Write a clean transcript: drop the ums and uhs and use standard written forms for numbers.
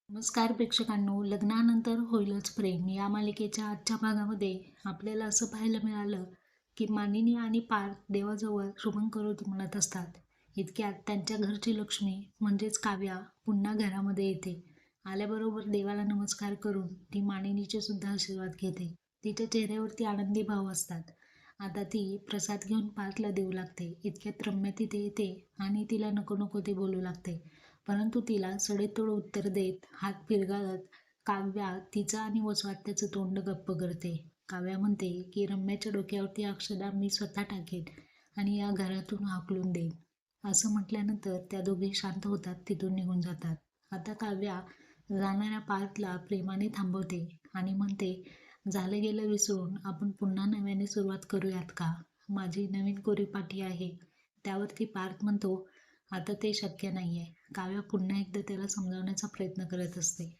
नमस्कार प्रेक्षकांनो, लग्नानंतर होईलच प्रेम या मालिकेच्या आजच्या भागामध्ये आपल्याला असं पाहायला मिळालं की मानिनी आणि पार्थ देवाजवळ शुभंकरोती म्हणत असतात. इतक्यात त्यांच्या घरची लक्ष्मी म्हणजेच काव्या पुन्हा घरामध्ये येते. आल्याबरोबर देवाला नमस्कार करून ती मानिनीचे सुद्धा आशीर्वाद घेते. तिच्या चेहऱ्यावरती आनंदी भाव असतात. आता ती प्रसाद घेऊन पार्थला देऊ लागते. इतक्यात रम्या तिथे येते आणि तिला नको नको ते बोलू लागते. परंतु तिला सडेतोड उत्तर देत हात फिरगाळत काव्या तिचं आणि वसवात्याचं तोंड गप्प करते. काव्या म्हणते की रम्याच्या डोक्यावरती अक्षदा मी स्वतः टाकेन आणि या घरातून हाकलून देईन. असं म्हटल्यानंतर त्या दोघी शांत होतात, तिथून निघून जातात. आता काव्या जाणाऱ्या पार्थला प्रेमाने थांबवते आणि म्हणते, झालं गेलं विसरून आपण पुन्हा नव्याने सुरुवात करूयात का? माझी नवीन कोरी पाठी आहे. त्यावरती पार्थ म्हणतो, आता ते शक्य नाहीये. काव्या पुन्हा एकदा त्याला समजावण्याचा प्रयत्न करत असते.